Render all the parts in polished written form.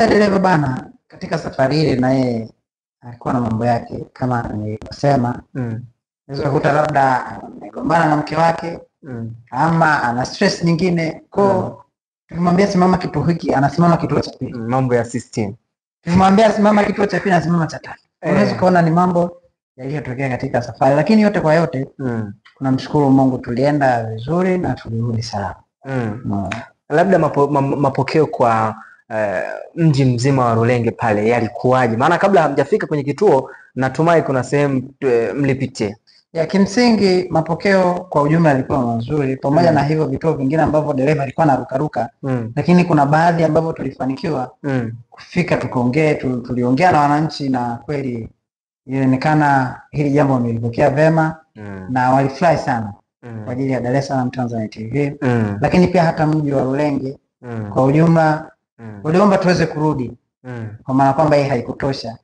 dereva bana, katika safari ile na yeye alikuwa na mambo yake kama nilivyosema. Unaweza kukuta labda amegombana na mke wake ama ana stress nyingine. Kwa tukimwambia simama kituo hiki, anasimama kituo cha pili. Mambo ya system. Tukimwambia simama kituo cha pili, anasimama cha tatu. Unaweza kuona ni mambo yaliyotokea katika safari, lakini yote kwa yote tunamshukuru Mungu, tulienda vizuri na tulirudi salama. Labda mapokeo kwa mji mzima wa Rulenge pale yalikuwaje? Maana kabla hamjafika kwenye kituo natumai kuna sehemu mlipitia. Ya kimsingi mapokeo kwa ujumla yalikuwa mazuri, pamoja na hivyo vituo vingine ambavyo dereva alikuwa anarukaruka, lakini kuna baadhi ambavyo tulifanikiwa kufika, tuliongea na wananchi, na kweli ilionekana hili jambo wamelipokea vema na walifurahi sana kwa ajili ya Dar es Salaam Tanzania TV. Lakini pia hata mji wa Rulenge kwa ujumla waliomba tuweze kurudi, kwa maana kwamba hii haikutosha,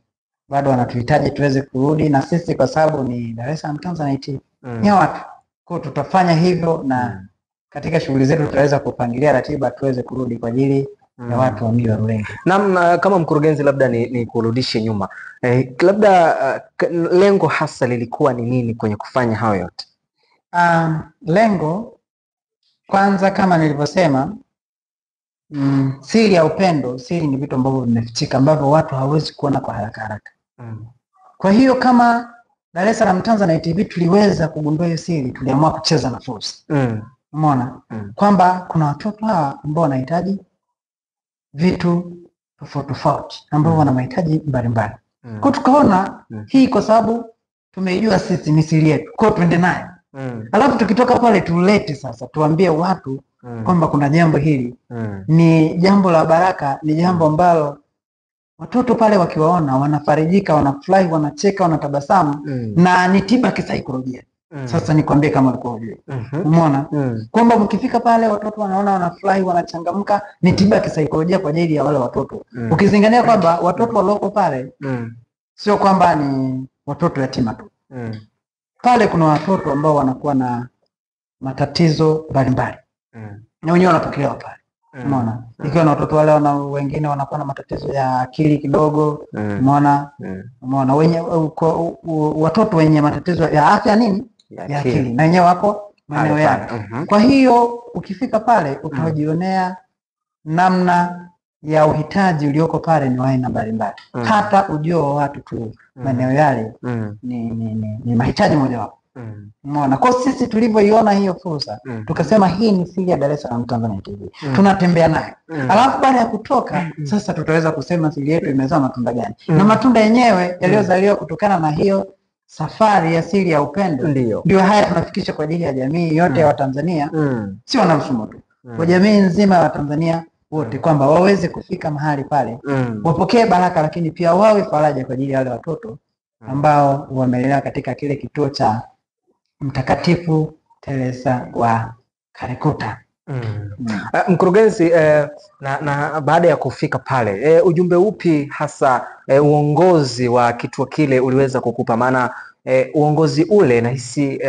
bado wanatuhitaji tuweze kurudi, na sisi kwa sababu ni Dar es Salaam Tanzania TV ni watu, kwa tutafanya hivyo, na katika shughuli zetu tutaweza kupangilia ratiba tuweze kurudi kwa ajili ya watu wa mji wa Rulenge. Na kama mkurugenzi, labda ni kurudishe nyuma, labda lengo hasa lilikuwa ni nini kwenye kufanya hayo yote? Lengo kwanza, kama nilivyosema, siri ya upendo, siri ni vitu ambavyo vimefichika, ambavyo watu hawezi kuona kwa haraka haraka. Kwa hiyo kama Dar es Salaam Tanzania TV tuliweza kugundua hiyo siri, tuliamua kucheza na fursa. Umeona kwamba kuna watoto hawa ambao wanahitaji vitu tofauti tofauti, ambao wana mahitaji mbalimbali. Kwa tukaona hii, kwa sababu tumeijua sisi ni siri yetu, kwa tuende nayo. Alafu tukitoka pale tulete sasa, tuambie watu kwamba kuna jambo hili ni jambo la baraka, ni jambo ambalo watoto pale wakiwaona wanafarijika, wanafurahi, wanacheka, wanatabasamu, na ni tiba kisaikolojia. Sasa nikwambie kama ulikuwa hujui. Umeona kwamba mkifika pale watoto wanaona wanafurahi, wanachangamka, ni tiba kisaikolojia kwa ajili ya wale watoto. Ukizingania kwamba watoto walioko pale sio kwamba ni watoto yatima tu. Pale kuna watoto ambao wanakuwa na matatizo mbalimbali, na wenyewe wanapokelewa pale. Umeona ikiwa na watoto wale wengine wanakuwa na matatizo ya akili kidogo. Umeona wenye watoto wenye matatizo ya afya ya akili, na wenyewe wako maeneo yake. Kwa hiyo ukifika pale utajionea namna ya uhitaji ulioko pale ni wa aina mbalimbali. Hata ujio wa watu tu maeneo yale ni mahitaji moja wapo. Umeona, kwa sisi tulivyoiona hiyo fursa, tukasema hii ni siri ya Dar es Salaam Tanzania TV. Tunatembea nayo. Alafu baada ya kutoka sasa tutaweza kusema siri yetu imezaa matunda gani. Na matunda yenyewe yaliyozaliwa kutokana na hiyo safari ya siri ya upendo ndio haya tunafikisha kwa ajili ya jamii yote ya Watanzania, sio Wanamsumo tu, kwa jamii nzima ya Watanzania wote, kwamba waweze kufika mahali pale wapokee baraka, lakini pia wawe faraja kwa ajili ya wale watoto ambao wamelelewa katika kile kituo cha Mtakatifu Teresa wa Calcutta. Mkurugenzi, na baada ya kufika pale, ujumbe upi hasa uongozi wa kituo kile uliweza kukupa? Maana uongozi ule nahisi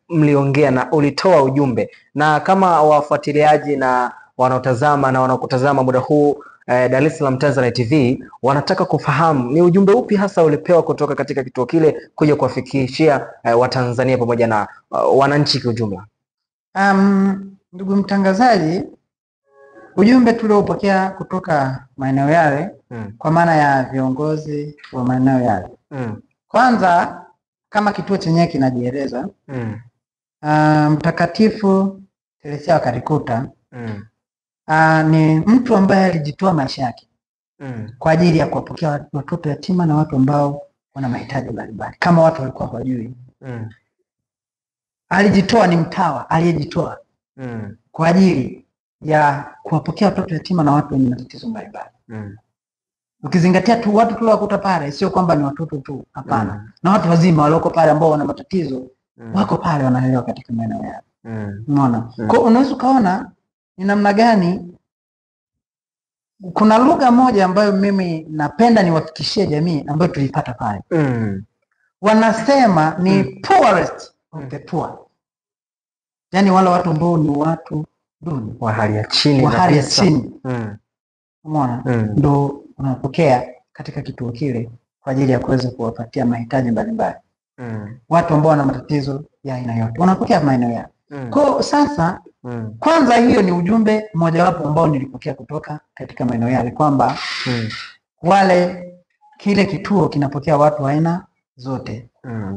mliongea na ulitoa ujumbe, na kama wafuatiliaji na wanaotazama na wanaokutazama muda huu Dar es Salaam Tanzania TV wanataka kufahamu ni ujumbe upi hasa ulipewa kutoka katika kituo kile kuja kuwafikishia Watanzania pamoja na wananchi kwa ujumla. Ndugu mtangazaji, ujumbe tuliopokea kutoka maeneo yale kwa maana ya viongozi wa maeneo yale, kwanza kama kituo chenyewe kinajieleza, Mtakatifu Teresa wa Calcutta ni mtu ambaye alijitoa maisha yake kwa ajili ya kuwapokea watoto yatima na watu ambao wana mahitaji mbalimbali. Kama watu walikuwa hawajui, alijitoa, ni mtawa aliyejitoa kwa ajili ya kuwapokea watoto yatima na watu wenye matatizo mbalimbali. Ukizingatia tu watu tuliowakuta pale sio kwamba ni watoto tu, hapana, na watu wazima walioko pale ambao wana matatizo wako pale, wanalelewa katika maeneo yao. Unaona, kwa unaweza ukaona ni namna gani. Kuna lugha moja ambayo mimi napenda niwafikishie jamii ambayo tulipata pale. Wanasema ni poorest of the poor, yani wale watu ambao ni watu duni, wa hali ya chini, wa hali ya chini. Umeona, ndo unapokea katika kituo kile kwa ajili ya kuweza kuwapatia mahitaji mbalimbali. Watu ambao wana matatizo ya aina yote wanapokea maeneo yao. Kwa sasa kwanza hiyo ni ujumbe mmojawapo ambao nilipokea kutoka katika maeneo yale kwamba wale kile kituo kinapokea watu wa aina zote.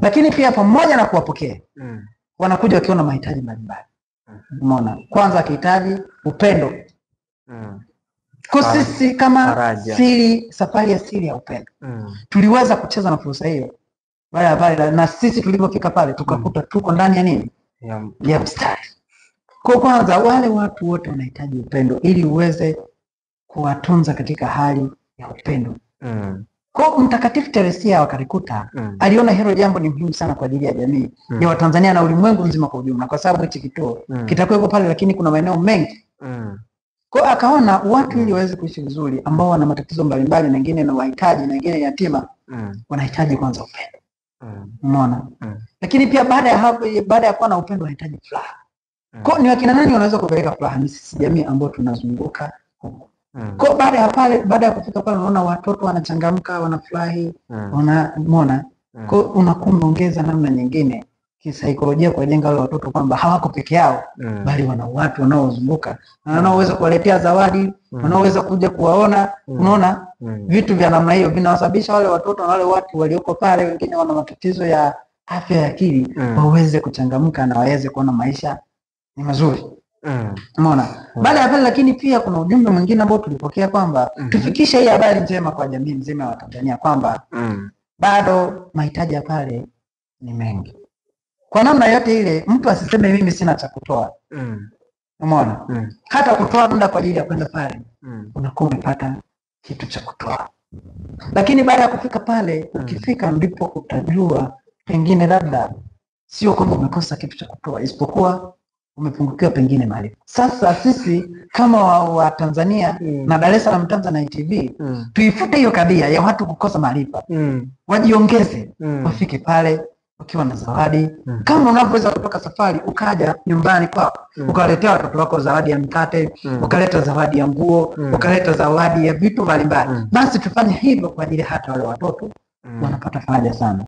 Lakini pia pamoja na kuwapokea wanakuja wakiwa na mahitaji mbalimbali. Umeona? Kwanza akihitaji upendo. Kwa sisi kama safari ya siri ya upendo. Tuliweza kucheza na fursa hiyo. Baada na sisi tulipofika pale tukakuta tuko ndani ya nini? Ya mstari. Kwa kwanza wale watu wote wanahitaji upendo ili uweze kuwatunza katika hali ya upendo. Kwa Mtakatifu Teresia wa Kalkuta aliona hilo jambo ni muhimu sana kwa ajili ya jamii ya Watanzania na ulimwengu nzima kwa ujumla, kwa sababu hichi kituo kitakuwepo pale, lakini kuna maeneo mengi. Kwa akaona watu ili waweze kuishi vizuri ambao wana matatizo mbalimbali, na wengine na wahitaji, na wengine yatima, wanahitaji kwanza upendo. Umeona? Lakini pia baada ya hapo, baada ya kuwa na upendo wanahitaji furaha. Kwa ni wakina nani wanaweza kupeleka furaha? Ni sisi jamii ambao tunazunguka huko. Kwa baada ya pale, baada ya kufika pale unaona watoto wanachangamka, wanafurahi, unaona? Kwa unakuwa umeongeza namna nyingine kisaikolojia kwa jenga wale watoto kwamba hawako peke yao, bali wana watu wanaozunguka na wanaoweza kuwaletea zawadi, wanaoweza kuja kuwaona. Unaona? Vitu vya namna hiyo vinawasababisha wale watoto na wale watu walioko pale, wengine wana matatizo ya afya ya akili, waweze kuchangamka na waweze kuona maisha ni mazuri. Umeona? Baada ya pale lakini pia kuna ujumbe mwingine ambao tulipokea kwamba tufikishe hii habari njema kwa jamii nzima ya Watanzania kwamba bado mahitaji ya pale ni mengi. Kwa namna yote ile mtu asiseme mimi sina cha kutoa. Umeona? Hata kutoa muda kwa ajili ya kwenda pale unakuwa umepata kitu cha kutoa. Lakini baada ya kufika pale, ukifika ndipo utajua pengine labda sio kwamba umekosa kitu cha kutoa, isipokuwa umepungukiwa pengine mahali. Sasa sisi kama wa Tanzania na Dar es Salaam Tanzania TV tuifute hiyo kabia ya watu kukosa maarifa. Wajiongeze, wafike pale ukiwa na zawadi. Kama unavyoweza kutoka safari ukaja nyumbani kwako, ukaletea watoto wako zawadi ya mkate, ukaleta zawadi ya nguo, ukaleta zawadi ya vitu mbalimbali. Basi tufanye hivyo kwa ajili hata wale watoto wanapata faraja sana.